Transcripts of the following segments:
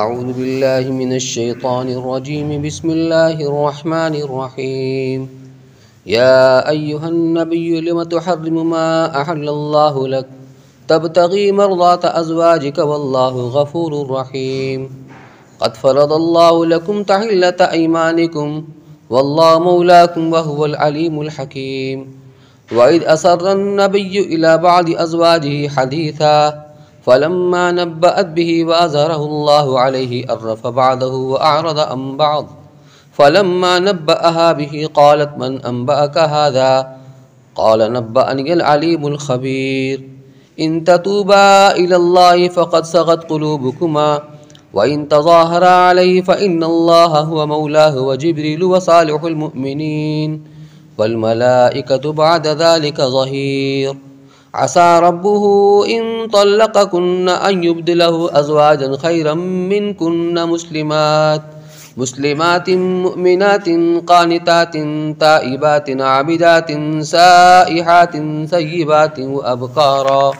أعوذ بالله من الشيطان الرجيم بسم الله الرحمن الرحيم يا أيها النبي لم تحرم ما أحل الله لك تبتغي مرضات أزواجك والله غفور رحيم قد فرض الله لكم تحلة أيمانكم والله مولاكم وهو العليم الحكيم وإذ أسر النبي إلى بعض أزواجه حديثا فلما نبأت به وأظهره الله عليه عرف بعضه وأعرض عن بعض فلما نبأها به قالت من أنبأك هذا قال نبأني العليم الخبير إن تتوبا إلى الله فقد صغت قلوبكما وإن تظاهرا عليه فإن الله هو مولاه وجبريل وصالح المؤمنين والملائكة بعد ذلك ظهير عسى ربه إن طلقكن أن يبدله أزواجا خيرا منكن مسلمات مؤمنات قانتات تائبات عابدات سائحات ثيبات وأبكارا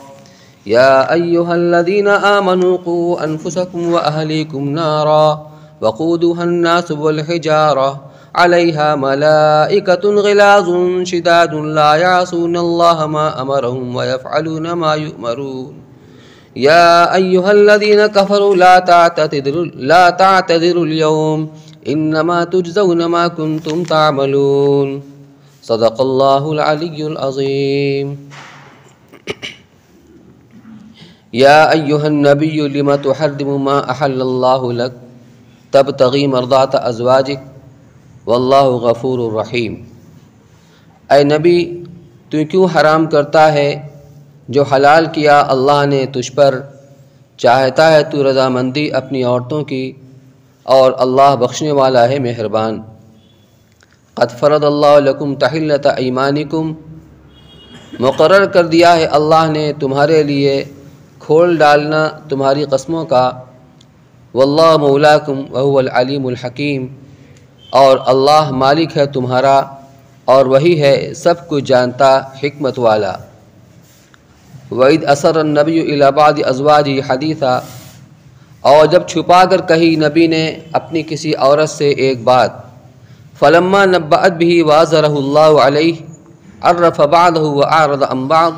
يا أيها الذين آمنوا قوا أنفسكم وأهليكم نارا وقودها الناس والحجارة عليها ملائكة غلاظ شداد لا يعصون الله ما أمرهم ويفعلون ما يؤمرون يا أيها الذين كفروا لا تعتذروا اليوم إنما تجزون ما كنتم تعملون صدق الله العلي العظيم يا أيها النبي لم تحرم ما أحل الله لك تبتغي مرضات أزواجك واللہ غفور الرحیم۔ اے نبی، تو کیوں حرام کرتا ہے جو حلال کیا اللہ نے تجھ پر؟ چاہتا ہے تو رضامندی اپنی عورتوں کی، اور اللہ بخشنے والا ہے مہربان۔ قد فرض اللہ لکم تحلۃ ایمانکم، مقرر کر دیا ہے اللہ نے تمہارے لیے کھول ڈالنا تمہاری قسموں کا۔ واللہ مولاکم وہو العلیم الحکیم، اور اللہ مالک ہے تمہارا اور وہی ہے سب کچھ جانتا حکمت والا۔ وَإِذْ أَسَرَّ النَّبِيُّ إِلَىٰ بَعْضِ أَزْوَاجِهِ حَدِيثًا، اور جب چھپا کر کہی نبی نے اپنی کسی عورت سے ایک بات۔ فَلَمَّا نَبَّأَتْ بِهِ وَأَظْهَرَهُ اللَّهُ عَلَيْهِ عَرَّفَ بَعْضَهُ وَأَعْرَضَ عَن بَعْضٍ،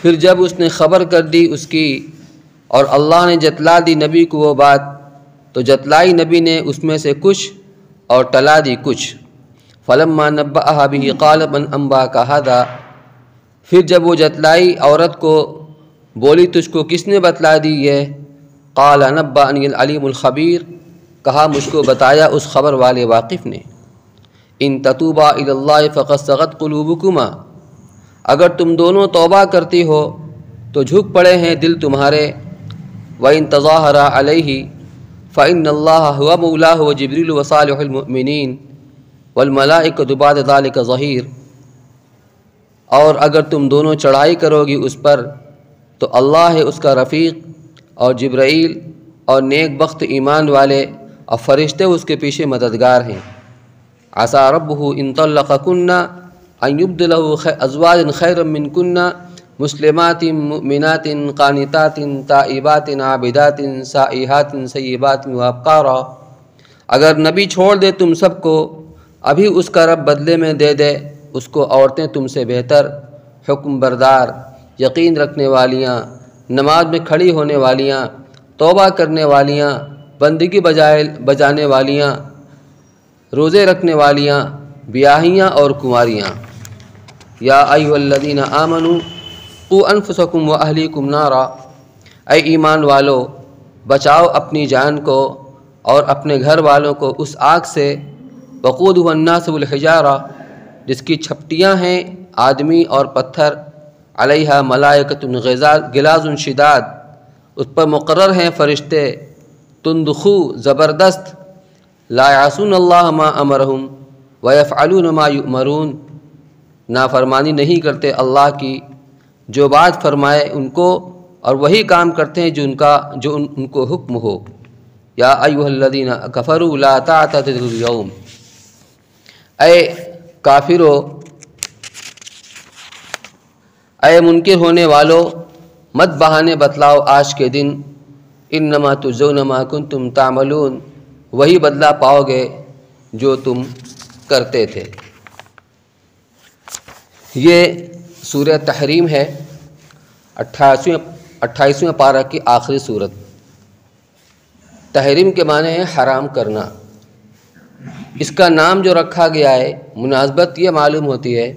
پھر جب اس نے خبر کر دی اس کی اور اللہ نے جتلا دی نبی کو وہ بات، تو جتلائی نبی نے اس میں سے کچھ اور ٹلا دی کچھ۔ فلما نبأها به قال من انباك هذا، پھر جب وہ جتلائی عورت کو بولی تجھ کو کس نے بتلا دی یہ؟ قال نبأني العلیم الخبیر، کہا مجھ کو بتایا اس خبر والے واقف نے۔ ان تتوبا الى اللہ فقد صغت قلوبكما، اگر تم دونوں توبہ کرتی ہو تو جھک پڑے ہیں دل تمہارے۔ وَإِن تَظَاهَرَا عَلَيْهِ فَإِنَّ اللَّهَ هُوَ مَوْلَاهُ وَجِبْرِيلُ وَصَالِحُ الْمُؤْمِنِينَ وَالْمَلَائِكَةُ بَعْدَ ذَلِكَ ظَهِيرٌ، اور اگر تم دونوں چڑھائی کرو گی اس پر تو اللہ ہے اس کا رفیق، اور جبرائیل اور نیک بخت ایمان والے اور فرشتے اس کے پیچھے مددگار ہیں۔ عَسَى رَبُّهُ إِن طَلَّقَكُنَّ أَن يُبْدِلَهُ أَزْوَاجًا خَيْرًا مِّنكُنَّ مسلمات مؤمنات قانتات تائبات عابدات سائحات ثیبات وابکارا، اگر نبی چھوڑ دے تم سب کو، ابھی اس کا رب بدلے میں دے دے اس کو عورتیں تم سے بہتر، حکم بردار، یقین رکھنے والیاں، نماز میں کھڑی ہونے والیاں، توبہ کرنے والیاں، بندگی بجانے والیاں، روزے رکھنے والیاں، بیاہیاں اور کنواریاں۔ یا ایھا الذین آمنوا قوا انفسکم واہلیکم نارا، اے ایمان والو بچاؤ اپنی جان کو اور اپنے گھر والوں کو اس آگ سے، وقودھا الناس والحجارہ، جس کی چھپٹیاں ہیں آدمی اور پتھر، علیہا ملائکۃ غلاظ شداد، اس پر مقرر ہیں فرشتے تندخو زبردست، لا یعصون اللہ ما امرہم ویفعلون ما یؤمرون، نافرمانی نہیں کرتے اللہ کی، جو بات فرمائے ان کو، اور وہی کام کرتے ہیں جو ان کو حکم ہو۔ یا ایھا الذین کفروا لا تعتذروا اليوم، اے کافرو، اے منکر ہونے والو، مت بہانے بتلاؤ آج کے دن، انما تجزون ما کنتم تعملون، وہی بدلہ پاؤ گے جو تم کرتے تھے۔ یہ سورہ تحریم ہے، 28ویں پارہ کی آخری سورت۔ تحریم کے معنی ہے حرام کرنا۔ اس کا نام جو رکھا گیا ہے، مناسبت یہ معلوم ہوتی ہے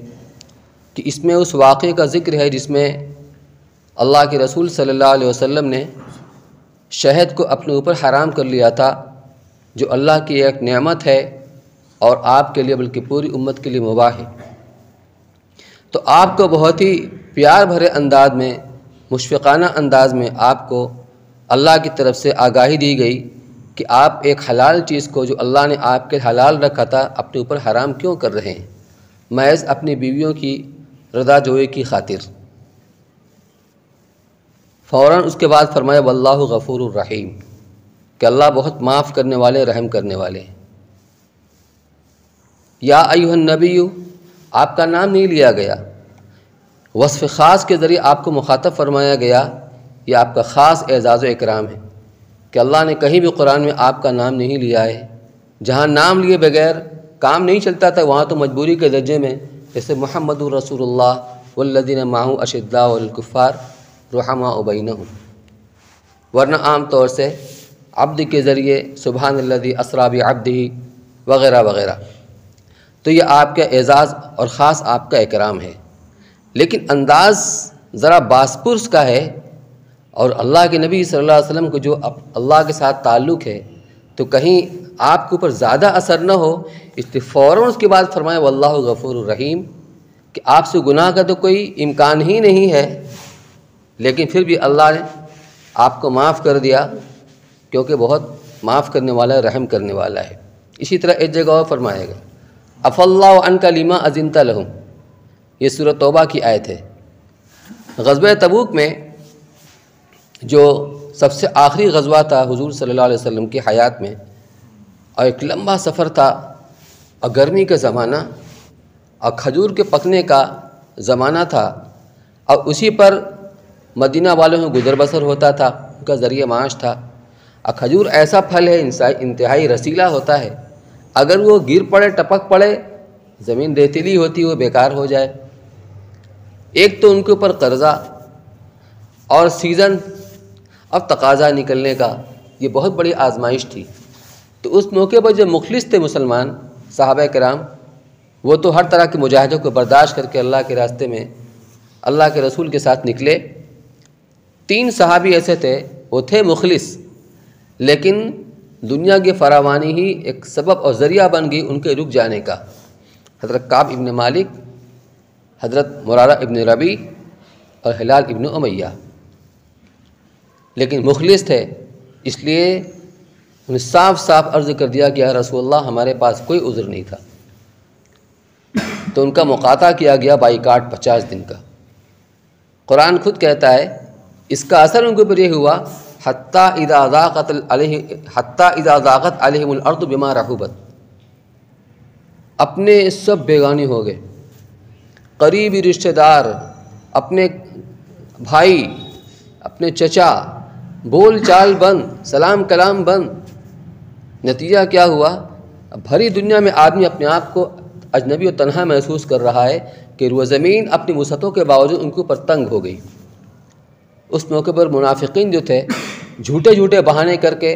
کہ اس میں اس واقعے کا ذکر ہے جس میں اللہ کے رسول صلی اللہ علیہ وسلم نے شہد کو اپنے اوپر حرام کر لیا تھا، جو اللہ کی ایک نعمت ہے اور آپ کے لیے بلکہ پوری امت کے لیے مباح ہے۔ تو آپ کو بہت ہی پیار بھرے انداز میں، مشفقانہ انداز میں آپ کو اللہ کی طرف سے آگاہی دی گئی کہ آپ ایک حلال چیز کو جو اللہ نے آپ کے حلال رکھا تھا اپنے اوپر حرام کیوں کر رہے ہیں، محض اپنی بیویوں کی رضا جوئی کی خاطر۔ فوراً اس کے بعد فرمایا واللہ غفور الرحیم، کہ اللہ بہت معاف کرنے والے، رحم کرنے والے ہیں۔ یا ایھا النبی، آپ کا نام نہیں لیا گیا، وصف خاص کے ذریعے آپ کو مخاطب فرمایا گیا۔ یہ آپ کا خاص اعزاز و اکرام ہے کہ اللہ نے کہیں بھی قرآن میں آپ کا نام نہیں لیا ہے۔ جہاں نام لیے بغیر کام نہیں چلتا تھا وہاں تو مجبوری کے درجے میں، جیسے محمد رسول اللہ والذین معہ اشداء علی الکفار رحماء بینہم، ورنہ عام طور سے عبد کے ذریعے سبحان الذی اسری بعبدہ وغیرہ وغیرہ۔ تو یہ آپ کا اعزاز اور خاص آپ کا اکرام ہے، لیکن انداز ذرا باس پرس کا ہے، اور اللہ کے نبی صلی اللہ علیہ وسلم کو جو اللہ کے ساتھ تعلق ہے تو کہیں آپ کے اوپر زیادہ اثر نہ ہو، اس لیے فوراً اس کے بعد فرمایا واللہ غفور الرحیم، کہ آپ سے گناہ کا تو کوئی امکان ہی نہیں ہے، لیکن پھر بھی اللہ نے آپ کو معاف کر دیا، کیونکہ بہت معاف کرنے والا ہے، رحم کرنے والا ہے۔ اسی طرح ایک جگہ اور فرمائے گا عفی اللہ عنک لما اذنت لہم، یہ سورۃ توبہ کی آیت ہے۔ غزوہ تبوک میں جو سب سے آخری غزوہ تھا حضور صلی اللہ علیہ وسلم کی حیات میں، اور ایک لمبا سفر تھا، اور گرمی کا زمانہ اور کھجور کے پکنے کا زمانہ تھا، اور اسی پر مدینہ والوں میں گزر بسر ہوتا تھا، ان کا ذریعہ معاش تھا۔ اور کھجور ایسا پھل ہے انتہائی رسیلا ہوتا ہے، اگر وہ گر پڑے، ٹپک پڑے، زمین ریتیلی ہوتی وہ بیکار ہو جائے۔ ایک تو ان کے اوپر قرضہ اور سیزن اب تقاضا نکلنے کا، یہ بہت بڑی آزمائش تھی۔ تو اس موقع پر جو مخلص تھے مسلمان صحابہ کرام، وہ تو ہر طرح کی مجاہدوں کو برداشت کر کے اللہ کے راستے میں اللہ کے رسول کے ساتھ نکلے۔ 3 صحابی ایسے تھے، وہ تھے مخلص، لیکن دنیا کی فراوانی ہی ایک سبب اور ذریعہ بن گئی ان کے رک جانے کا۔ حضرت کعب ابن مالک، حضرت مرارہ ابن ربیع اور ہلال ابن امیہ، لیکن مخلص تھے، اس لیے انہیں صاف صاف عرض کر دیا کہ یا رسول اللہ ہمارے پاس کوئی عذر نہیں تھا۔ تو ان کا مقاطعہ کیا گیا بائیکاٹ 50 دن کا۔ قرآن خود کہتا ہے اس کا اثر ان کے اوپر یہ ہوا حتیٰ اذا ضاقت علیہم الارض بما رحبت، اپنے سب بیگانی ہو گئے، قریبی رشتہ دار، اپنے بھائی، اپنے چچا، بول چال بند، سلام کلام بند۔ نتیجہ کیا ہوا؟ بھری دنیا میں آدمی اپنے آپ کو اجنبی و تنہا محسوس کر رہا ہے کہ روح زمین اپنی وسعتوں کے باوجود ان کے اوپر تنگ ہو گئی۔ اس موقع پر منافقین جو تھے جھوٹے جھوٹے بہانے کر کے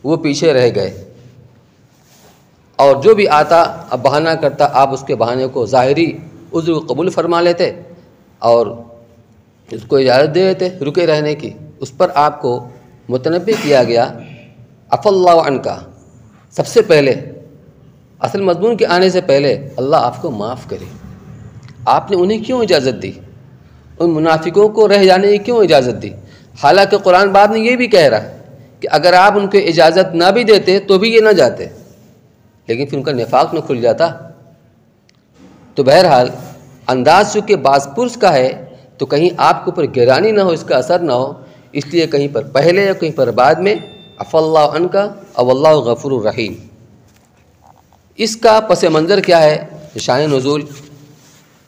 وہ پیچھے رہ گئے، اور جو بھی آتا اب بہانہ کرتا آپ اس کے بہانے کو ظاہری عذر کو قبول فرما لیتے اور اس کو اجازت دے دیتے رکے رہنے کی۔ اس پر آپ کو متنبہ کیا گیا عفی اللہ عنک، سب سے پہلے اصل مضمون کے آنے سے پہلے اللہ آپ کو معاف کرے۔ آپ نے انہیں کیوں اجازت دی؟ ان منافقوں کو رہ جانے کی کیوں اجازت دی؟ حالانکہ قرآن بعد میں یہ بھی کہہ رہا ہے کہ اگر آپ ان کو اجازت نہ بھی دیتے تو بھی یہ نہ جاتے، لیکن پھر ان کا نفاق نہ کھل جاتا۔ تو بہرحال انداز چونکہ باز پرس کا ہے تو کہیں آپ کے اوپر گرانی نہ ہو، اس کا اثر نہ ہو، اس لیے کہیں پر پہلے یا کہیں پر بعد میں عفی اللہ عنک او اللہ غفور الرحیم۔ اس کا پس منظر کیا ہے؟ شان نزول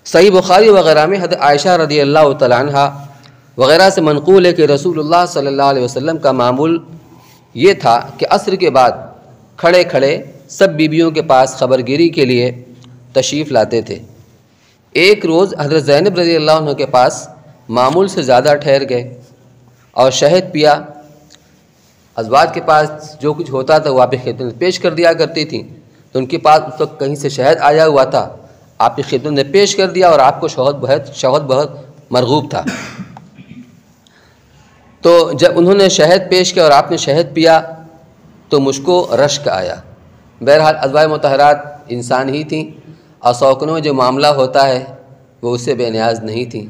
صحیح بخاری وغیرہ میں حضرت عائشہ رضی اللہ تعالی عنہ وغیرہ سے منقول ہے کہ رسول اللہ صلی اللہ علیہ وسلم کا معمول یہ تھا کہ عصر کے بعد کھڑے کھڑے سب بیویوں کے پاس خبر گیری کے لیے تشریف لاتے تھے۔ ایک روز حضرت زینب رضی اللہ عنہ کے پاس معمول سے زیادہ ٹھہر گئے اور شہد پیا۔ ازواج کے پاس جو کچھ ہوتا تھا وہ آپ کی خدمت میں پیش کر دیا کرتی تھیں، تو ان کے پاس اس وقت کہیں سے شہد آیا ہوا تھا، آپ کی خدمت میں پیش کر دیا اور آپ کو شہد بہت مرغوب تھا۔ تو جب انہوں نے شہد پیش کیا اور آپ نے شہد پیا تو مجھ کو رشک آیا۔ بہرحال ازواج مطہرات انسان ہی تھیں اور سوکنوں میں جو معاملہ ہوتا ہے وہ اس سے بے نیاز نہیں تھیں،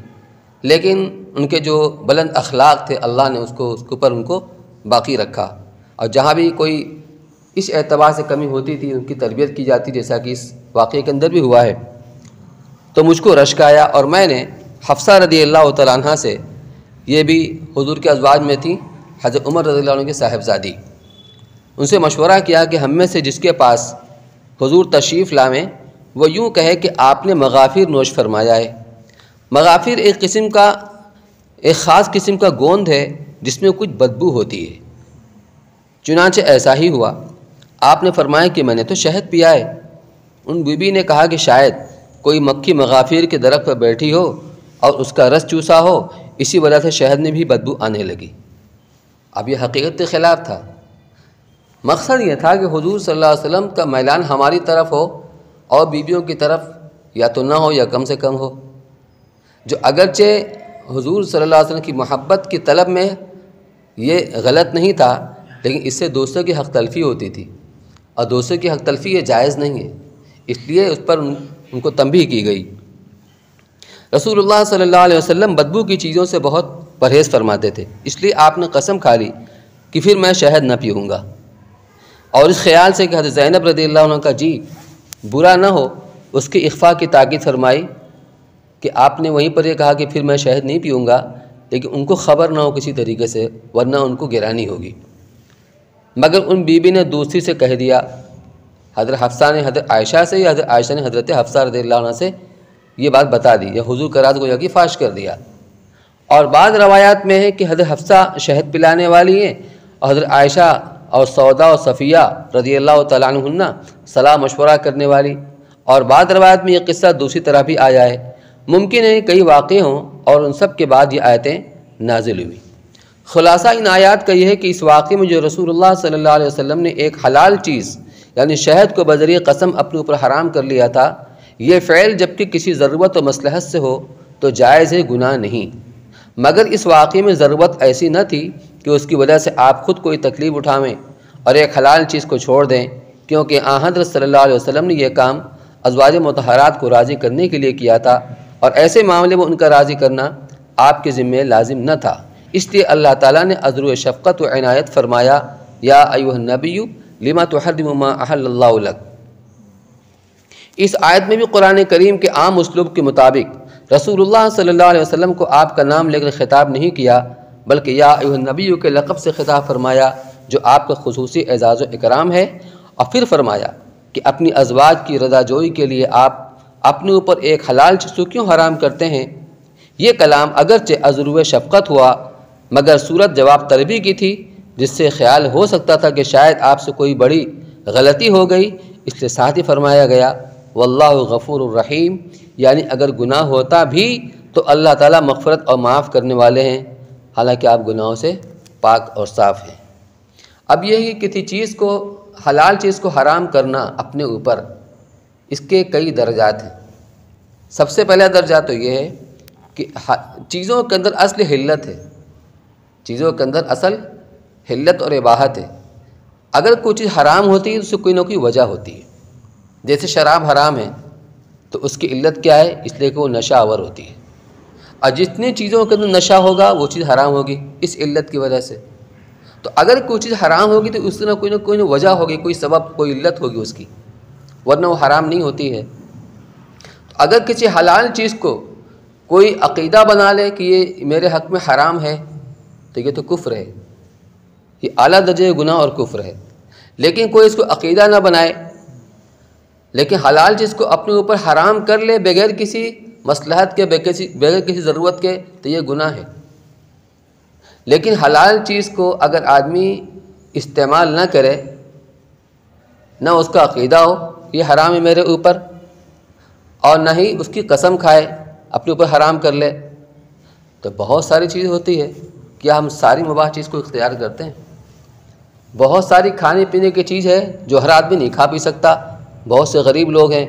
لیکن ان کے جو بلند اخلاق تھے اللہ نے اس کے اوپر ان کو باقی رکھا، اور جہاں بھی کوئی اس اعتبار سے کمی ہوتی تھی ان کی تربیت کی جاتی، جیسا کہ اس واقعے کے اندر بھی ہوا ہے۔ تو مجھ کو رشک آیا اور میں نے حفصہ رضی اللہ تعالیٰ عنہ سے، یہ بھی حضور کے ازواج میں تھیں، حضرت عمر رضی اللہ عنہ کے صاحبزادی، ان سے مشورہ کیا کہ ہم میں سے جس کے پاس حضور تشریف لائیں وہ یوں کہے کہ آپ نے مغافر نوش فرمایا ہے۔ مغافر ایک خاص قسم کا گوند ہے جس میں کچھ بدبو ہوتی ہے۔ چنانچہ ایسا ہی ہوا، آپ نے فرمایا کہ میں نے تو شہد پیا ہے۔ ان بیوی نے کہا کہ شاید کوئی مکھی مغافر کے درخت پر بیٹھی ہو اور اس کا رس چوسا ہو، اسی وجہ سے شہد میں بھی بدبو آنے لگی۔ اب یہ حقیقت کے خلاف تھا۔ مقصد یہ تھا کہ حضور صلی اللہ علیہ وسلم کا میلان ہماری طرف ہو اور بیویوں کی طرف یا تو نہ ہو یا کم سے کم ہو، جو اگرچہ حضور صلی اللہ علیہ وسلم کی محبت کی طلب میں یہ غلط نہیں تھا، لیکن اس سے دوستوں کی حق تلفی ہوتی تھی، اور دوستوں کی حق تلفی یہ جائز نہیں ہے، اس لیے اس پر ان کو تنبیہ کی گئی۔ رسول اللہ صلی اللہ علیہ وسلم بدبو کی چیزوں سے بہت پرہیز فرماتے تھے، اس لیے آپ نے قسم کھا لی کہ پھر میں شہد نہ پیوں گا، اور اس خیال سے کہ حضرت زینب رضی اللہ عنہ کا جی برا نہ ہو اس کی اخفاء کی تاکید فرمائی کہ آپ نے وہیں پر یہ کہا کہ پھر میں شہد نہیں پیوں گا، لیکن ان کو خبر نہ ہو کسی طریقے سے، ورنہ ان کو گرانی ہوگی۔ مگر ان بیوی نے دوسری سے کہہ دیا، حضرت حفصہ نے حضرت عائشہ سے یا حضرت عائشہ نے حضرت حفصہ رضی اللہ عنہ سے یہ بات بتا دی، یا حضور کا راز گویا کہ فاش کر دیا۔ اور بعض روایات میں ہے کہ حضرت حفصہ شہد پلانے والی ہیں اور حضرت عائشہ اور سودا اور صفیہ رضی اللہ تعالیٰ عنہن صلاح مشورہ کرنے والی، اور بعض روایات میں یہ قصہ دوسری طرح بھی آیا ہے۔ ممکن ہے کئی واقع ہوں اور ان سب کے بعد یہ آیتیں نازل ہوئی۔ خلاصہ ان آیات کا یہ ہے کہ اس واقعے میں جو رسول اللہ صلی اللہ علیہ وسلم نے ایک حلال چیز یعنی شہد کو بذریعہ قسم اپنے اوپر حرام کر لیا تھا، یہ فعل جبکہ کسی ضرورت و مصلحت سے ہو تو جائز ہے، گناہ نہیں۔ مگر اس واقعے میں ضرورت ایسی نہ تھی کہ اس کی وجہ سے آپ خود کوئی تکلیف اٹھائیں اور ایک حلال چیز کو چھوڑ دیں، کیونکہ حضرت صلی اللہ علیہ وسلم نے یہ کام ازواج مطہرات کو راضی کرنے کے لیے کیا تھا، اور ایسے معاملے میں ان کا راضی کرنا آپ کے ذمہ لازم نہ تھا۔ اس لیے اللہ تعالیٰ نے عذر شفقت و عنایت فرمایا، یا ایھا النبی لما تحرم ما احل اللہ لک۔ اس آیت میں بھی قرآن کریم کے عام اسلوب کے مطابق رسول اللہ صلی اللہ علیہ وسلم کو آپ کا نام لے کر خطاب نہیں کیا، بلکہ یا ایھا النبی کے لقب سے خطاب فرمایا، جو آپ کا خصوصی اعزاز و اکرام ہے، اور پھر فرمایا کہ اپنی ازواج کی رضا جوئی کے لیے آپ اپنے اوپر ایک حلال چیز کو کیوں حرام کرتے ہیں۔ یہ کلام اگرچہ عذر شفقت ہوا، مگر صورت جواب طلبی کی تھی، جس سے خیال ہو سکتا تھا کہ شاید آپ سے کوئی بڑی غلطی ہو گئی، اس لیے ساتھ ہی فرمایا گیا واللہ غفور الرحیم، یعنی اگر گناہ ہوتا بھی تو اللہ تعالیٰ مغفرت اور معاف کرنے والے ہیں، حالانکہ آپ گناہوں سے پاک اور صاف ہیں۔ اب یہ کہ کسی چیز کو حلال چیز کو حرام کرنا اپنے اوپر، اس کے کئی درجات ہیں۔ سب سے پہلا درجہ تو یہ ہے کہ چیزوں کے اندر اصل حلت ہے، چیزوں کے اندر اصل حلت اور اباحت ہے۔ اگر کوئی چیز حرام ہوتی ہے تو اس سے کوئی نہ کوئی وجہ ہوتی ہے۔ جیسے شراب حرام ہے تو اس کی علت کیا ہے؟ اس لیے کہ وہ نشہ آور ہوتی ہے، اور جتنی چیزوں کے اندر نشہ ہوگا وہ چیز حرام ہوگی اس علت کی وجہ سے۔ تو اگر کوئی چیز حرام ہوگی تو اس سے کوئی نہ وجہ ہوگی، کوئی سبب، کوئی علت ہوگی اس کی، ورنہ وہ حرام نہیں ہوتی ہے۔ تو اگر کسی حلال چیز کو کوئی عقیدہ بنا لے کہ یہ میرے حق میں حرام ہے تو یہ تو کفر ہے، یہ اعلیٰ درجے گناہ اور کفر ہے۔ لیکن کوئی اس کو عقیدہ نہ بنائے لیکن حلال چیز کو اپنے اوپر حرام کر لے بغیر کسی مصلحت کے، بغیر کسی ضرورت کے، تو یہ گناہ ہے۔ لیکن حلال چیز کو اگر آدمی استعمال نہ کرے، نہ اس کا عقیدہ ہو یہ حرام ہے میرے اوپر، اور نہ ہی اس کی قسم کھائے اپنے اوپر حرام کر لے، تو بہت ساری چیز ہوتی ہے. کیا ہم ساری مباح چیز کو اختیار کرتے ہیں؟ بہت ساری کھانے پینے کی چیز ہے جو ہر آدمی نہیں کھا پی سکتا. بہت سے غریب لوگ ہیں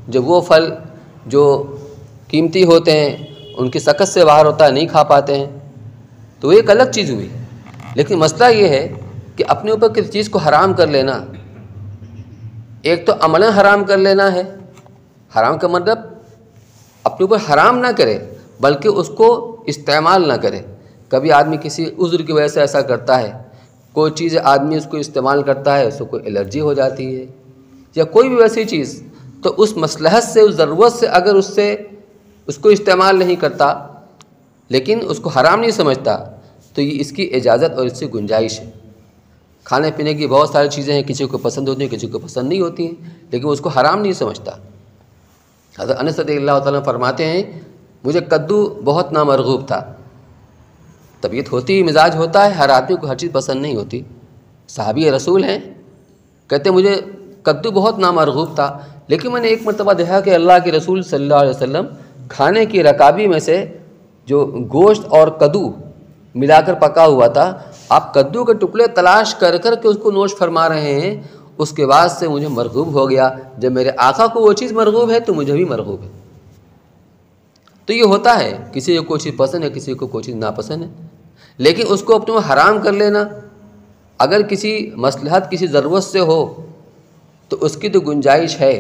جو وہ پھل جو قیمتی ہوتے ہیں ان کی سکت سے باہر ہوتا ہے نہیں کھا پاتے ہیں، تو ایک الگ چیز ہوئی. لیکن مسئلہ یہ ہے کہ اپنے اوپر کسی چیز کو حرام کر لینا، ایک تو عملاً حرام کر لینا ہے. حرام کا مطلب اپنے اوپر حرام نہ کرے بلکہ اس کو استعمال نہ کرے. کبھی آدمی کسی عذر کی وجہ سے ایسا کرتا ہے، کوئی چیز آدمی اس کو استعمال کرتا ہے اس کو کوئی الرجی ہو جاتی ہے یا کوئی بھی ویسی چیز، تو اس مصلحت سے اس ضرورت سے اگر اس کو استعمال نہیں کرتا لیکن اس کو حرام نہیں سمجھتا تو یہ اس کی اجازت اور اس سے گنجائش ہے. کھانے پینے کی بہت ساری چیزیں ہیں، کسی کو پسند ہوتی ہیں کسی کو پسند نہیں ہوتی ہیں، لیکن اس کو حرام نہیں سمجھتا. حضرت انس رضی اللہ تعالیٰ فرماتے ہیں مجھے کدو بہت نامرغوب تھا. طبیعت ہوتی مزاج ہوتا ہے، ہر آدمی کو ہر چیز پسند نہیں ہوتی. صحابی رسول ہیں، کہتے مجھے کدو بہت نامرغوب تھا، لیکن میں نے ایک مرتبہ دیکھا کہ اللہ کے رسول صلی اللہ علیہ وسلم کھانے کی رکابی میں سے جو گوشت اور کدو ملا کر پکا ہوا تھا، آپ کدو کے ٹکڑے تلاش کر کر کے اس کو نوش فرما رہے ہیں. اس کے بعد سے مجھے مرغوب ہو گیا، جب میرے آقا کو وہ چیز مرغوب ہے تو مجھے بھی مرغوب ہے. تو یہ ہوتا ہے، کسی کو کوئی چیز پسند ہے کسی کو کوئی چیز ناپسند ہے، لیکن اس کو اپنے حرام کر لینا اگر کسی مصلحت کسی ضرورت سے ہو تو اس کی تو گنجائش ہے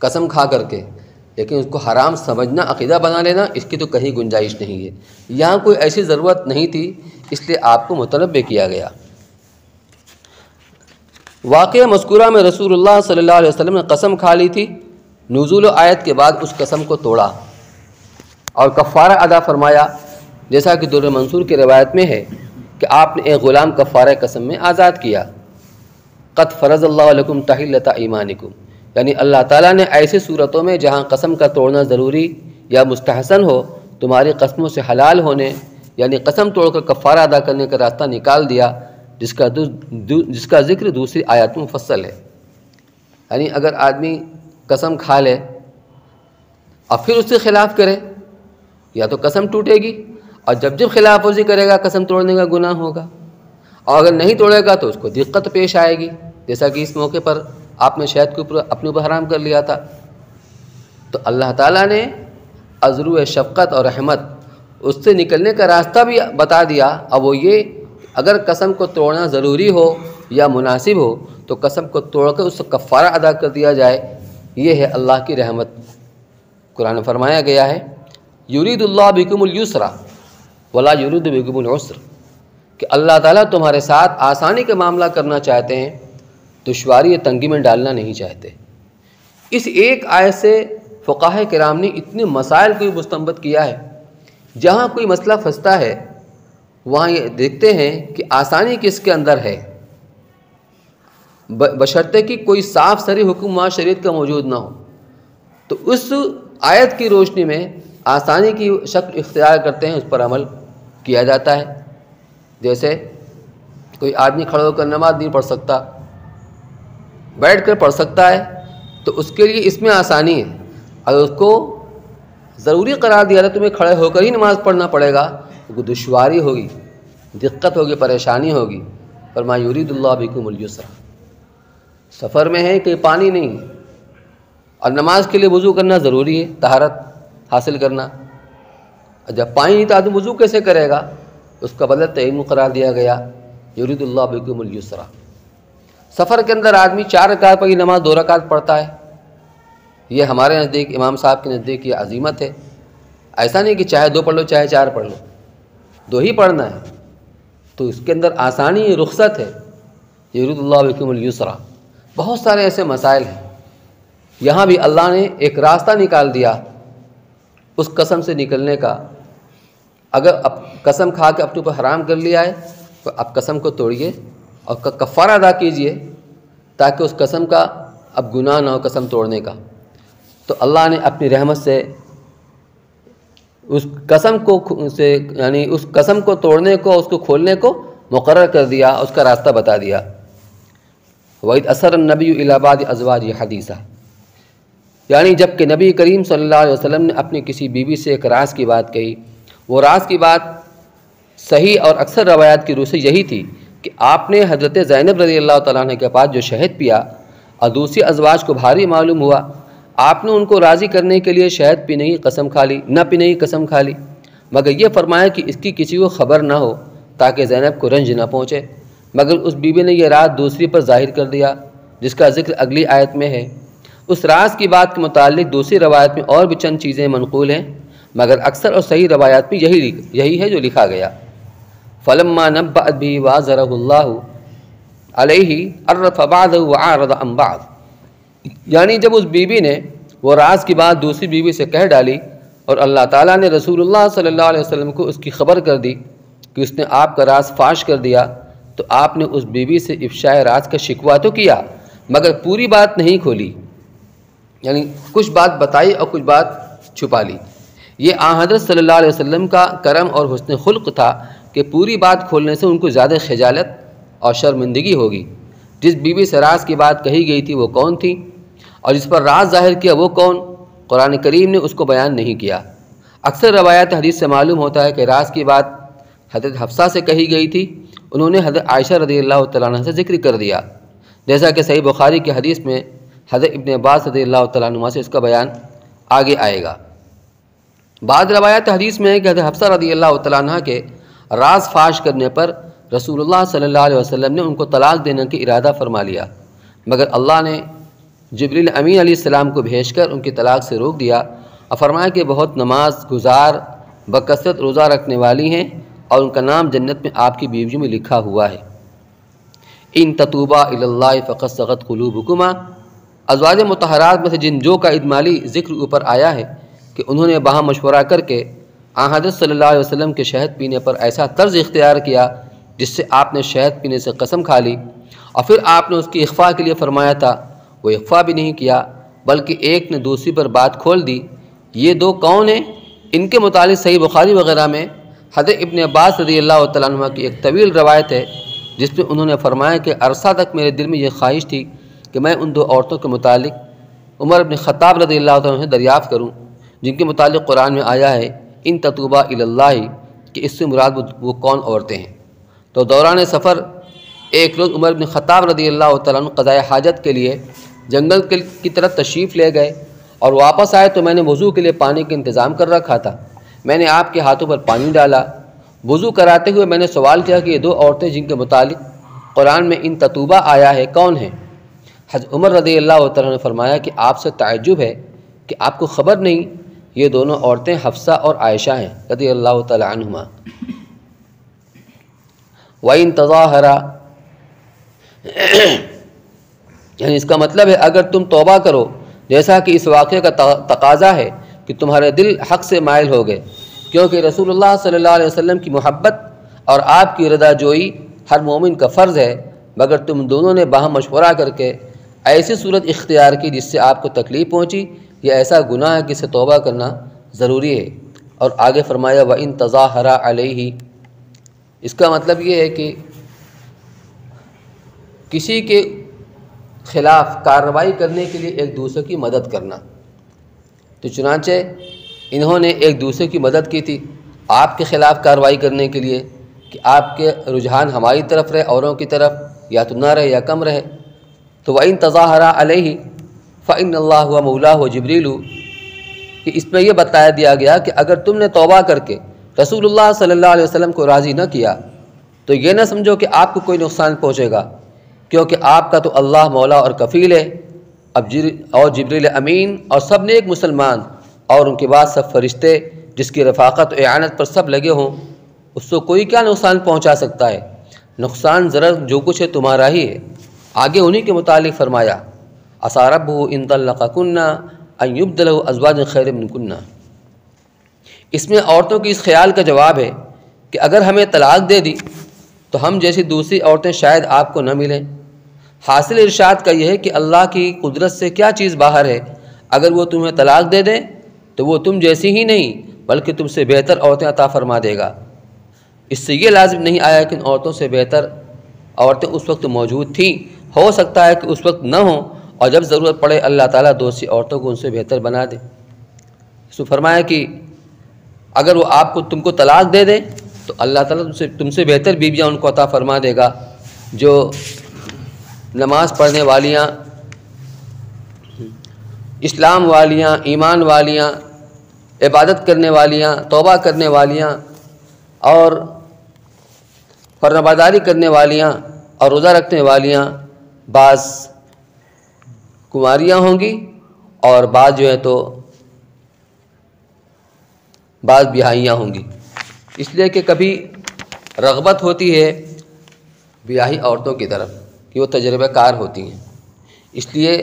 قسم کھا کر کے، لیکن اس کو حرام سمجھنا عقیدہ بنا لینا اس کی تو کہیں گنجائش نہیں ہے. یہاں کوئی ایسی ضرورت نہیں تھی اس لیے آپ کو متنبہ کیا گیا. واقعہ مذکورہ میں رسول اللہ صلی اللہ علیہ وسلم نے قسم کھا لی تھی، نزول آیت کے بعد اس قسم کو توڑا اور کفارہ ادا فرمایا، جیسا کہ در منصور کی روایت میں ہے کہ آپ نے ایک غلام کفارہ قسم میں آزاد کیا. قد فرض اللہ علیکم تحلۃ ایمانکم، یعنی اللہ تعالیٰ نے ایسی صورتوں میں جہاں قسم کا توڑنا ضروری یا مستحسن ہو تمہاری قسموں سے حلال ہونے یعنی قسم توڑ کر کفارہ ادا کرنے کا راستہ نکال دیا، جس کا ذکر دوسری آیات میں مفصل ہے. یعنی اگر آدمی قسم کھا لے اور پھر اس کے خلاف کرے یا تو قسم ٹوٹے گی، اور جب خلاف ورزی کرے گا قسم توڑنے کا گناہ ہوگا، اور اگر نہیں توڑے گا تو اس کو دقت پیش آئے گی، جیسا کہ اس موقع پر آپ نے شہد کے اوپر اپنے اوپر حرام کر لیا تھا. تو اللہ تعالیٰ نے عذر شفقت اور رحمت اس سے نکلنے کا راستہ بھی بتا دیا. اب وہ یہ اگر قسم کو توڑنا ضروری ہو یا مناسب ہو تو قسم کو توڑ کر اس سے کفارہ ادا کر دیا جائے، یہ ہے اللہ کی رحمت. قرآن میں فرمایا گیا ہے یرید اللہ بکم الیسر ولا یرید بکم العسر، کہ اللہ تعالیٰ تمہارے ساتھ آسانی کا معاملہ کرنا چاہتے ہیں، دشواری یا تنگی میں ڈالنا نہیں چاہتے. اس ایک آیت سے فقہاء کرام نے اتنے مسائل کو مستنبط کیا ہے. جہاں کوئی مسئلہ پھنستا ہے وہاں یہ دیکھتے ہیں کہ آسانی کس کے اندر ہے، بشرطے کہ کوئی صاف صریح حکم وہاں شریعت کا موجود نہ ہو. تو اس آیت کی روشنی میں آسانی کی شکل اختیار کرتے ہیں، اس پر عمل کیا جاتا ہے. جیسے کوئی آدمی کھڑا ہو کر نماز نہیں پڑھ سکتا، بیٹھ کر پڑھ سکتا ہے، تو اس کے لیے اس میں آسانی ہے. اگر اس کو ضروری قرار دیا جائے تمہیں کھڑے ہو کر ہی نماز پڑھنا پڑے گا تو دشواری ہوگی، دقت ہوگی، پریشانی ہوگی. فرمایا یرید اللہ بکم الیسر، سفر میں ہے کہ پانی نہیں اور نماز کے لیے وضو کرنا ضروری ہے، طہارت حاصل کرنا. جب پانی نہیں تو آدمی وضو کیسے کرے گا؟ اس کا بدلہ تیمم قرار دیا گیا، یرید اللہ بکم الیسر. سفر کے اندر آدمی 4 رکعت پڑھی نماز 2 رکعت پڑھتا ہے، یہ ہمارے نزدیک امام صاحب کے نزدیک یہ عظیمت ہے. ایسا نہیں کہ چاہے 2 پڑھ لو چاہے 4 پڑھ لو، 2 ہی پڑھنا ہے. تو اس کے اندر آسانی رخصت ہے، یرید اللہ بکم الیسر. بہت سارے ایسے مسائل ہیں، یہاں بھی اللہ نے ایک راستہ نکال دیا اس قسم سے نکلنے کا. اگر اب قسم کھا کے اپنے اوپر حرام کر لیا ہے تو اب قسم کو توڑیے اور کفارہ ادا کیجئے تاکہ اس قسم کا اب گناہ نہ ہو قسم توڑنے کا. تو اللہ نے اپنی رحمت سے اس قسم کو سے یعنی اس قسم کو توڑنے کو، اس کو کھولنے کو مقرر کر دیا، اس کا راستہ بتا دیا۔ وَإِذْ أَسَرَّ النَّبِيُّ إِلَىٰ بَعْضِ أَزْوَاجِهِ حَدِيثًا، یعنی جب کہ نبی کریم صلی اللہ علیہ وسلم نے اپنی کسی بیوی سے ایک راز کی بات کہی، وہ راز کی بات صحیح اور اکثر روایات کی روح سے یہی تھی کہ آپ نے حضرت زینب رضی اللہ تعالیٰ عنہ کے پاس جو شہد پیا اور دوسری ازواج کو بھاری معلوم ہوا، آپ نے ان کو راضی کرنے کے لیے شہد پینے کی قسم کھا لی، نہ پینے کی قسم کھا لی، مگر یہ فرمایا کہ اس کی کسی کو خبر نہ ہو تاکہ زینب کو رنج نہ پہنچے، مگر اس بیوی نے یہ راز دوسری پر ظاہر کر دیا، جس کا ذکر اگلی آیت میں ہے۔ اس راز کی بات کے متعلق دوسری روایت میں اور بھی چند چیزیں منقول ہیں، مگر اکثر اور صحیح روایات میں یہی ہے جو لکھا گیا۔ فَلَمَّا نَبَّأَتْ بِهِ وَأَظْهَرَهُ اللَّهُ عَلَيْهِ عَرَّفَ بَعْضَهُ وَأَعْرَضَ عَنْ بَعْضٍ، یعنی جب اس بیوی نے وہ راز کی بات دوسری بیوی سے کہہ ڈالی اور اللہ تعالیٰ نے رسول اللہ صلی اللہ علیہ وسلم کو اس کی خبر کر دی کہ اس نے آپ کا راز فاش کر دیا، تو آپ نے اس بیوی سے افشاء راز کا شکوہ تو کیا مگر پوری بات نہیں کھولی، یعنی کچھ بات بتائی اور کچھ بات چھپا لی۔ یہ آن حضرت صلی اللہ علیہ وسلم کا کرم اور حسن خلق تھا کہ پوری بات کھولنے سے ان کو زیادہ خجالت اور شرمندگی ہوگی۔ جس بیوی سے راز کی بات کہی گئی تھی وہ کون تھی اور جس پر راز ظاہر کیا وہ کون، قرآن کریم نے اس کو بیان نہیں کیا۔ اکثر روایات حدیث سے معلوم ہوتا ہے کہ راز کی بات حضرت حفصہ سے کہی گئی تھی، انہوں نے حضرت عائشہ رضی اللہ تعالیٰ عنہ سے ذکر کر دیا، جیسا کہ صحیح بخاری کی حدیث میں حضرت ابن عباس رضی اللہ تعالیٰ عنہ سے اس کا بیان آگے آئے گا۔ بعض روایات حدیث میں ہے کہ حضرت حفصہ رضی اللہ تعالیٰ عنہ کے راز فاش کرنے پر رسول اللہ صلی اللہ علیہ وسلم نے ان کو طلاق دینے کی ارادہ فرما لیا، مگر اللہ نے جبریل امین علیہ السلام کو بھیج کر ان کی طلاق سے روک دیا اور فرمایا کہ بہت نماز گزار، بکثرت روزہ رکھنے والی ہیں اور ان کا نام جنت میں آپ کی بیویوں میں لکھا ہوا ہے۔ ان تتوبا الی اللہ فقد صغت قلوبکما، ازواج مطہرات میں سے جن جو کا اجمالی ذکر اوپر آیا ہے کہ انہوں نے باہم مشورہ کر کے آن حضرت صلی اللہ علیہ وسلم کے شہد پینے پر ایسا طرز اختیار کیا جس سے آپ نے شہد پینے سے قسم کھا لی، اور پھر آپ نے اس کی اخفاء کے لیے فرمایا تھا، وہ اخفاء بھی نہیں کیا بلکہ ایک نے دوسری پر بات کھول دی۔ یہ دو کون ہیں؟ ان کے متعلق صحیح بخاری وغیرہ میں حضرت ابن عباس رضی اللہ تعالیٰ عنہ کی ایک طویل روایت ہے جس میں انہوں نے فرمایا کہ عرصہ تک میرے دل میں یہ خواہش تھی کہ میں ان دو عورتوں کے متعلق عمر بن خطاب رضی اللہ تعالیٰ عنہ سے دریافت کروں جن کے متعلق قرآن میں آیا ہے ان تتوبا الی اللہ، کہ اس سے مراد وہ کون عورتیں ہیں۔ تو دوران سفر ایک روز عمر بن خطاب رضی اللہ تعالیٰ عنہ قضاء حاجت کے لیے جنگل کی طرف تشریف لے گئے اور واپس آئے تو میں نے وضو کے لیے پانی کا انتظام کر رکھا تھا۔ میں نے آپ کے ہاتھوں پر پانی ڈالا، وضو کراتے ہوئے میں نے سوال کیا کہ یہ دو عورتیں جن کے متعلق قرآن میں ان تتوبا آیا ہے کون ہیں؟ حضرت عمر رضی اللہ تعالیٰ نے فرمایا کہ آپ سے تعجب ہے کہ آپ کو خبر نہیں، یہ دونوں عورتیں حفصہ اور عائشہ ہیں رضی اللہ تعالیٰ عنہما۔ وَإِن تَظَاهَرَا، یعنی اس کا مطلب ہے اگر تم توبہ کرو، جیسا کہ اس واقعے کا تقاضا ہے کہ تمہارے دل حق سے مائل ہو گئے، کیونکہ رسول اللہ صلی اللہ علیہ وسلم کی محبت اور آپ کی رضا جوئی ہر مومن کا فرض ہے، مگر تم دونوں نے باہم مشورہ کر کے ایسی صورت اختیار کی جس سے آپ کو تکلیف پہنچی، یہ ایسا گناہ ہے کہ اسے توبہ کرنا ضروری ہے۔ اور آگے فرمایا وَإِن تَظَاهَرَا عَلَيْهِ، اس کا مطلب یہ ہے کہ کسی کے خلاف کارروائی کرنے کے لیے ایک دوسرے کی مدد کرنا۔ تو چنانچہ انہوں نے ایک دوسرے کی مدد کی تھی آپ کے خلاف کارروائی کرنے کے لیے کہ آپ کے رجحان ہماری طرف رہے، اوروں کی طرف یا تو نہ رہے یا کم رہے۔ تو وَإِن تَظَاهَرَا عَلَيْهِ فَإِنَّ اللَّهَ وَمَوْلَاهُ جِبْرِيلُ، کہ اس میں یہ بتایا دیا گیا کہ اگر تم نے توبہ کر کے رسول اللہ صلی اللہ علیہ وسلم کو راضی نہ کیا تو یہ نہ سمجھو کہ آپ کو کوئی نقصان پہنچے گا، کیونکہ آپ کا تو اللہ مولا اور کفیل ہے۔ اب جبریل امین اور سب نیک مسلمان اور ان کے بعد سب فرشتے جس کی رفاقت و اعانت پر سب لگے ہوں، اس کو کوئی کیا نقصان پہنچا سکتا ہے؟ نقصان ضرر جو کچھ ہے تمہارا ہی ہے۔ آگے انہی کے متعلق فرمایا عَسَىٰ رَبُّهُ إِن طَلَّقَكُنَّ أَن يُبْدِلَهُ أَزْوَاجًا خَيْرًا مِنكُنَّ، اس میں عورتوں کی اس خیال کا جواب ہے کہ اگر ہمیں طلاق دے دی تو ہم جیسی دوسری عورتیں شاید آپ کو نہ ملیں۔ حاصل ارشاد کا یہ ہے کہ اللہ کی قدرت سے کیا چیز باہر ہے، اگر وہ تمہیں طلاق دے دیں تو وہ تم جیسی ہی نہیں بلکہ تم سے بہتر عورتیں عطا فرما دے گا۔ اس سے یہ لازم نہیں آیا کہ ان عورتوں سے بہتر عورتیں اس وقت موجود تھیں، ہو سکتا ہے کہ اس وقت نہ ہوں، اور جب ضرورت پڑے اللہ تعالیٰ دوسری عورتوں کو ان سے بہتر بنا دے۔ اس نے فرمایا کہ اگر وہ تم کو طلاق دے دیں تو اللہ تعالیٰ تم سے بہتر بیویاں ان کو عطا فرما دے گا، جو نماز پڑھنے والیاں، اسلام والیاں، ایمان والیاں، عبادت کرنے والیاں، توبہ کرنے والیاں، اور فرمانبرداری کرنے والیاں اور روزہ رکھنے والیاں، بعض کنواریاں ہوں گی اور بعض جو ہے تو بعض بیاہیاں ہوں گی۔ اس لیے کہ کبھی رغبت ہوتی ہے بیاہی عورتوں کی طرف کہ وہ تجربہ کار ہوتی ہیں، اس لیے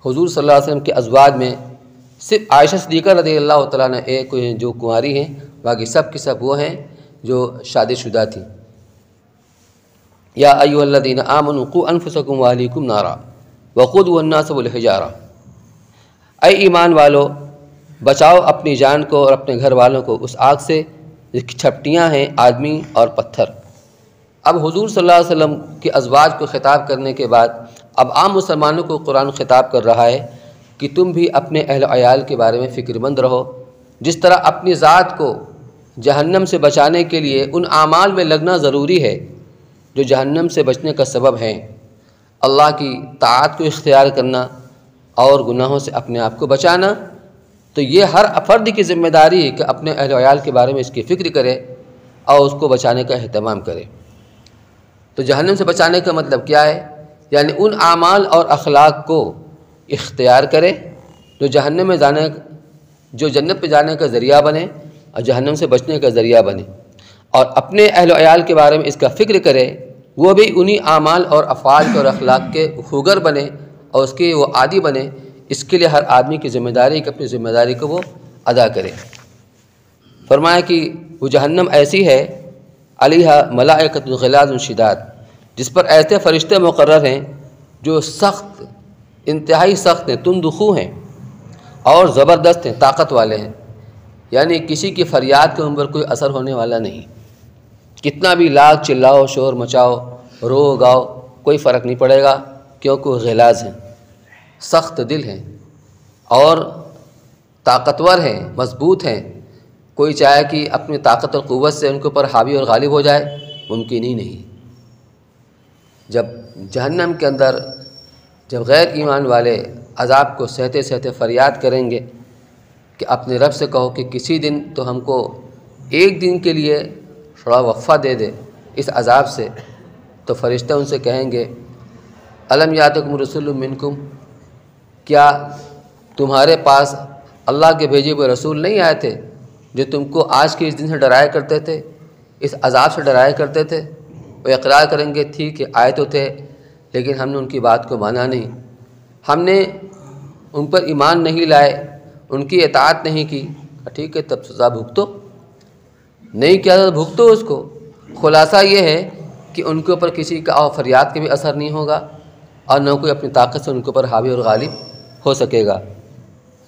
حضور صلی اللہ علیہ وسلم کے ازواج میں صرف عائشہ صدیقہ رضی اللہ تعالیٰ نے ایک جو کنواری ہیں، باقی سب کے سب وہ ہیں جو شادی شدہ تھیں۔ یا ایھا الذین آمنوا قوا انفسکم واہلیکم نارا وقودها الناس والحجارہ، اے ایمان والو بچاؤ اپنی جان کو اور اپنے گھر والوں کو اس آگ سے جس کی چھپٹیاں ہیں آدمی اور پتھر۔ اب حضور صلی اللہ علیہ وسلم کے ازواج کو خطاب کرنے کے بعد اب عام مسلمانوں کو قرآن خطاب کر رہا ہے کہ تم بھی اپنے اہل و عیال کے بارے میں فکر مند رہو، جس طرح اپنی ذات کو جہنم سے بچانے کے لیے ان اعمال میں لگنا ضروری ہے جو جہنم سے بچنے کا سبب ہیں، اللہ کی طاعت کو اختیار کرنا اور گناہوں سے اپنے آپ کو بچانا۔ تو یہ ہر فرد کی ذمہ داری ہے کہ اپنے اہل و عیال کے بارے میں اس کی فکر کرے اور اس کو بچانے کا اہتمام کرے۔ تو جہنم سے بچانے کا مطلب کیا ہے؟ یعنی ان اعمال اور اخلاق کو اختیار کرے جو جہنم میں جو جنت پہ جانے کا ذریعہ بنے اور جہنم سے بچنے کا ذریعہ بنے، اور اپنے اہل و عیال کے بارے میں اس کا فکر کرے، وہ بھی انہی اعمال اور افعال اور اخلاق کے خوگر بنے اور اس کے وہ عادی بنے۔ اس کے لیے ہر آدمی کی ذمہ داری کہ اپنی ذمہ داری کو وہ ادا کرے۔ فرمایا کہ وہ جہنم ایسی ہے علیہا ملائکۃ غلاظ شداد، جس پر ایسے فرشتے مقرر ہیں جو سخت، انتہائی سخت ہیں، تندخو ہیں اور زبردست ہیں، طاقت والے ہیں، یعنی کسی کی فریاد کے ان پر کوئی اثر ہونے والا نہیں، کتنا بھی لاکھ چلاؤ، شور مچاؤ، رو گاؤ، کوئی فرق نہیں پڑے گا، کیونکہ وہ غلاظ ہیں، سخت دل ہیں اور طاقتور ہیں، مضبوط ہیں۔ کوئی چاہے کہ اپنی طاقت اور قوت سے ان کے اوپر حاوی اور غالب ہو جائے، ممکن ہی نہیں۔ جب جہنم کے اندر جب غیر ایمان والے عذاب کو سہتے سہتے فریاد کریں گے کہ اپنے رب سے کہو کہ کسی دن تو ہم کو ایک دن کے لیے تھوڑا وقفہ دے دے اس عذاب سے، تو فرشتہ ان سے کہیں گے الم یاتکم رسول منکم، کیا تمہارے پاس اللہ کے بھیجے ہوئے رسول نہیں آئے تھے جو تم کو آج کے اس دن سے ڈرایا کرتے تھے، اس عذاب سے ڈرایا کرتے تھے؟ وہ اقرار کریں گے ٹھیک ہے آئے تو تھے، لیکن ہم نے ان کی بات کو مانا نہیں، ہم نے ان پر ایمان نہیں لائے، ان کی اطاعت نہیں کی۔ ٹھیک ہے تب سزا بھگتو، نہیں کیا تو بھگتو اس کو۔ خلاصہ یہ ہے کہ ان کے اوپر کسی کا فریاد کا بھی اثر نہیں ہوگا اور نہ کوئی اپنی طاقت سے ان کے اوپر حاوی اور غالب ہو سکے گا۔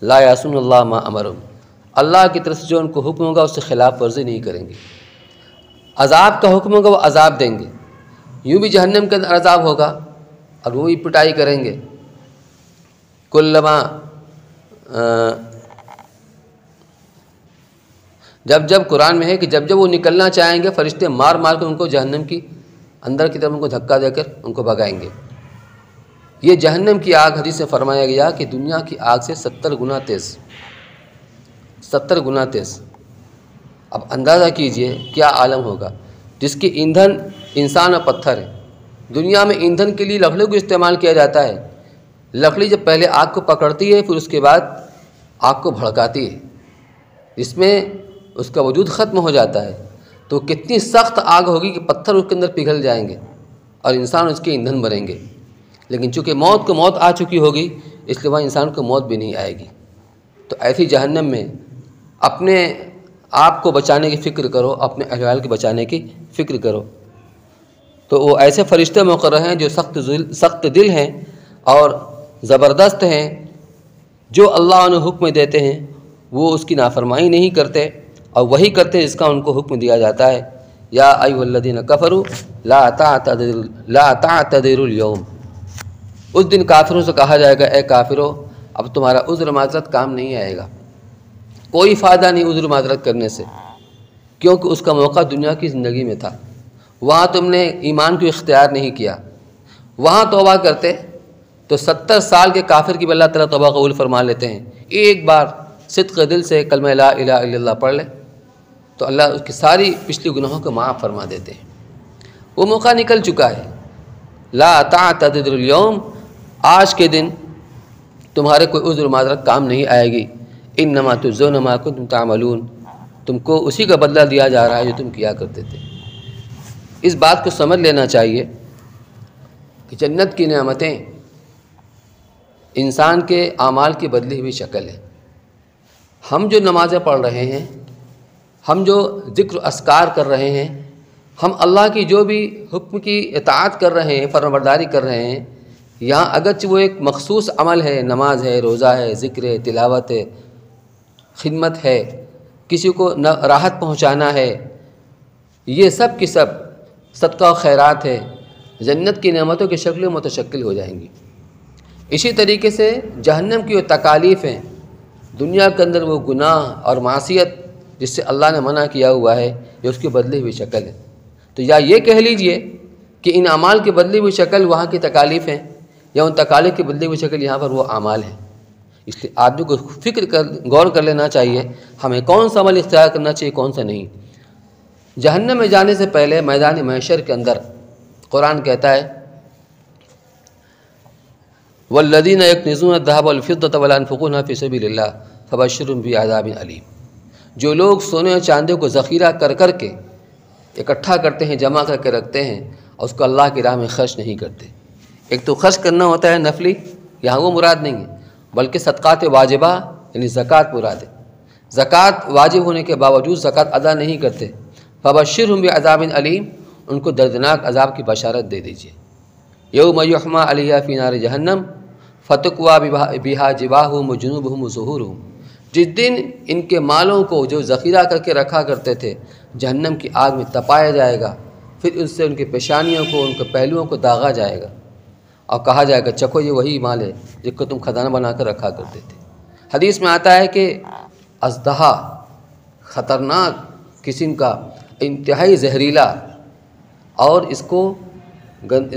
لا یعصون اللہ ما امرهم، اللہ کی طرف سے جو ان کو حکم ہوگا اس سے خلاف ورزی نہیں کریں گے۔ عذاب کا حکم ہوگا وہ عذاب دیں گے، یوں بھی جہنم کے اندر عذاب ہوگا اور وہ بھی پٹائی کریں گے۔ کلما جب قرآن میں ہے کہ جب وہ نکلنا چاہیں گے فرشتے مار مار کر ان کو جہنم کی اندر کی طرف ان کو دھکا دے کر ان کو بھگائیں گے۔ یہ جہنم کی آگ حدیث سے فرمایا گیا کہ دنیا کی آگ سے 70 گنا تیز، 70 گنا تیز۔ اب اندازہ کیجئے کیا عالم ہوگا جس کی ایندھن انسان اور پتھر ہے۔ دنیا میں ایندھن کے لیے لکڑی کو استعمال کیا جاتا ہے، لکڑی جب پہلے آگ کو پکڑتی ہے پھر اس کے بعد آگ کو بھڑکاتی ہے، جس میں اس کا وجود ختم ہو جاتا ہے، تو کتنی سخت آگ ہوگی کہ پتھر اس کے اندر پگھل جائیں گے اور انسان اس کے ایندھن بنیں گے۔ لیکن چونکہ موت کو موت آ چکی ہوگی اس لیے وہاں انسان کو موت بھی نہیں آئے گی۔ تو ایسی جہنم میں اپنے آپ کو بچانے کی فکر کرو، اپنے اہل ویال کو بچانے کی فکر کرو۔ تو وہ ایسے فرشتے مقرر ہیں جو سخت دل ہیں اور زبردست ہیں، جو اللہ انہیں حکم دیتے ہیں وہ اس کی نافرمانی نہیں کرتے اور وہی کرتے جس کا ان کو حکم دیا جاتا ہے۔ یا ایھا الذین کفروا لا تعتذروا اليوم، اس دن کافروں سے کہا جائے گا اے کافرو اب تمہارا عذر معذرت کام نہیں آئے گا، کوئی فائدہ نہیں عذر معذرت کرنے سے، کیونکہ اس کا موقع دنیا کی زندگی میں تھا، وہاں تم نے ایمان کو اختیار نہیں کیا، وہاں توبہ کرتے تو 70 سال کے کافر کی بھی اللہ تعالیٰ توبہ قبول فرما لیتے ہیں، ایک بار صدق دل سے کلمہ لا الہ الا اللہ پڑھ لے تو اللہ اس کی ساری پچھلی گناہوں کو معاف فرما دیتے ہیں۔ وہ موقع نکل چکا ہے، لا تعتذروا اليوم، آج کے دن تمہارے کوئی عذر معذرت کام نہیں آئے گی، انما تجزون ما کنتم تعملون، تم کو اسی کا بدلہ دیا جا رہا ہے جو تم کیا کرتے تھے۔ اس بات کو سمجھ لینا چاہیے کہ جنت کی نعمتیں انسان کے اعمال کی بدلی ہوئی شکل ہے۔ ہم جو نمازیں پڑھ رہے ہیں، ہم جو ذکر و اذکار کر رہے ہیں، ہم اللہ کی جو بھی حکم کی اطاعت کر رہے ہیں، فرمانبرداری کر رہے ہیں، یہاں اگرچہ وہ ایک مخصوص عمل ہے، نماز ہے، روزہ ہے، ذکر ہے، تلاوت ہے، خدمت ہے، کسی کو راحت پہنچانا ہے، یہ سب کی سب صدقہ و خیرات ہے، جنت کی نعمتوں کی شکل متشکل ہو جائیں گی۔ اسی طریقے سے جہنم کی وہ تکالیف ہیں، دنیا کے اندر وہ گناہ اور معصیت جس سے اللہ نے منع کیا ہوا ہے، یہ اس کی بدلی ہوئی شکل ہے۔ تو یا یہ کہہ لیجئے کہ ان اعمال کی بدلی ہوئی شکل وہاں کی تکالیف ہیں، یا ان تکالیف کی بدلی ہوئی شکل یہاں پر وہ اعمال ہیں۔ اس لیے آدمی کو غور کر لینا چاہیے ہمیں کون سا عمل اختیار کرنا چاہیے کون سا نہیں۔ جہنم میں جانے سے پہلے میدان محشر کے اندر قرآن کہتا ہے والذین یکنزون الذهب والفضة ولا ينفقونها في سبیل اللہ فبشرهم بعذاب علیم، جو لوگ سونے اور چاندی کو ذخیرہ کر کر کے اکٹھا کرتے ہیں، جمع کر کے رکھتے ہیں اور اس کو اللہ کی راہ میں خرچ نہیں کرتے۔ ایک تو خرچ کرنا ہوتا ہے نفلی، یہاں وہ مراد نہیں ہے، بلکہ صدقات واجبہ یعنی زکوٰۃ مراد ہے۔ زکوٰۃ واجب ہونے کے باوجود زکوٰۃ ادا نہیں کرتے، فبشرهم بعذاب علیم، ان کو دردناک عذاب کی بشارت دے دیجیے۔ یوم یحمى علیہا فی نار جہنم فتکوی بہا جباہہم وجنوبہم وظہورہم، جس دن ان کے مالوں کو جو ذخیرہ کر کے رکھا کرتے تھے جہنم کی آگ میں تپایا جائے گا، پھر اس سے ان کے پیشانیوں کو، ان کے پہلوؤں کو داغا جائے گا اور کہا جائے گا چکھو یہ وہی مال ہے جس کو تم خزانہ بنا کر رکھا کرتے تھے۔ حدیث میں آتا ہے کہ اژدہا خطرناک قسم کا انتہائی زہریلا، اور اس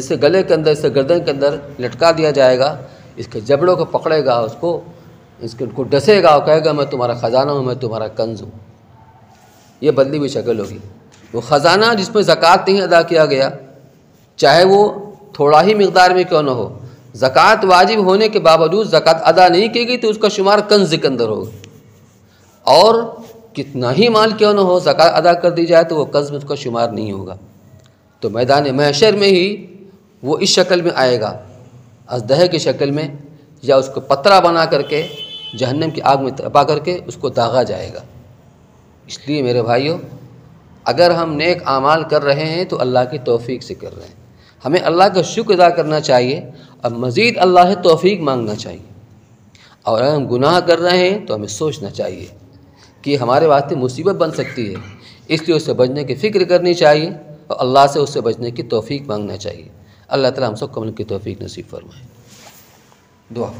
سے گلے کے اندر، اس سے گردن کے اندر لٹکا دیا جائے گا، اس کے جبڑوں کو پکڑے گا، اس کو ڈسے گا اور کہے گا میں تمہارا خزانہ ہوں، میں تمہارا کنز ہوں۔ یہ بدلی ہوئی شکل ہوگی۔ وہ خزانہ جس میں زکوٰۃ نہیں ادا کیا گیا، چاہے وہ تھوڑا ہی مقدار میں کیوں نہ ہو، زکوٰۃ واجب ہونے کے باوجود زکوٰۃ ادا نہیں کی گئی تو اس کا شمار کنز کے اندر ہوگا، اور کتنا ہی مال کیوں نہ ہو زکوٰۃ ادا کر دی جائے تو وہ کنز میں اس کا شمار نہیں ہوگا۔ تو میدان محشر میں ہی وہ اس شکل میں آئے گا، اژدہے کی شکل میں، یا اس کو پترا بنا کر کے جہنم کی آگ میں تپا کر کے اس کو داغا جائے گا۔ اس لیے میرے بھائیوں، اگر ہم نیک اعمال کر رہے ہیں تو اللہ کی توفیق سے کر رہے ہیں، ہمیں اللہ کا شکر ادا کرنا چاہیے اور مزید اللہ سے توفیق مانگنا چاہیے۔ اور اگر ہم گناہ کر رہے ہیں تو ہمیں سوچنا چاہیے کہ ہمارے واسطے مصیبت بن سکتی ہے، اس لیے اس سے بچنے کی فکر کرنی چاہیے اور اللہ سے اس سے بچنے کی توفیق مانگنا چاہیے۔ اللہ تعالیٰ ہم سب کو عمل کی توفیق نصیب فرمائے۔ دعا۔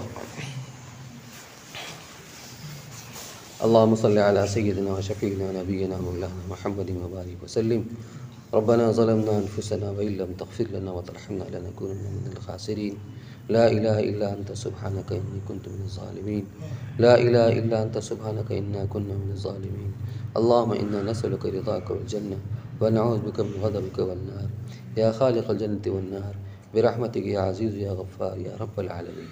اللهم صل على سيدنا وشفيعنا ونبينا مولانا محمد وبارك وسلم۔ ربنا ظلمنا أنفسنا وإن لم تغفر لنا وترحمنا لنكونن من الخاسرين۔ لا إله إلا أنت سبحانك إني كنت من الظالمين۔ لا إله إلا أنت سبحانك إنا كنا من الظالمين۔ اللهم إنا نسألك رضاك والجنة ونعوذ بك من غضبك والنار، يا خالق الجنة والنار، برحمتك يا عزيز يا غفار يا رب العالمين۔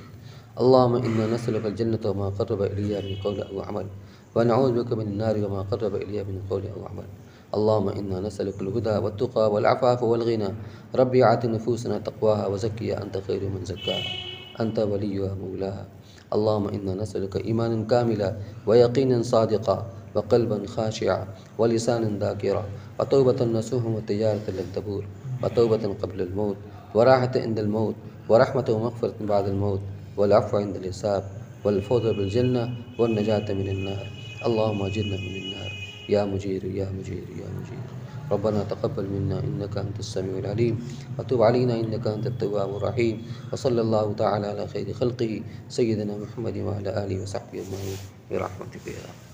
اللهم إنا نسألك الجنة وما قرب إليها من قول أو عمل، ونعوذ بك من النار وما قرب إليها من قول أو عمل۔ اللهم إنا نسألك الهدى والتقى والعفاف والغنى، ربي آت نفوسنا تقواها وزكها أنت خير من زكاها، أنت وليها مولاها۔ اللهم إنا نسألك إيمانا كاملا ويقينا صادقا وقلبا خاشعا ولسانا ذاكرا وتوبة نصوحا وتجارة لن تبور وتوبة قبل الموت وراحة عند الموت ورحمة ومغفرة بعد الموت والعفو عند الحساب والفوز بالجنة والنجاة من النار۔ اللهم اجرنا من النار يا مجير يا مجير يا مجير. ربنا تقبل منا إنك أنت السميع العليم وتب علينا إنك أنت التواب الرحيم. وصلى الله تعالى على خير خلقه سيدنا محمد وعلى آله وصحبه أجمعين برحمتك يا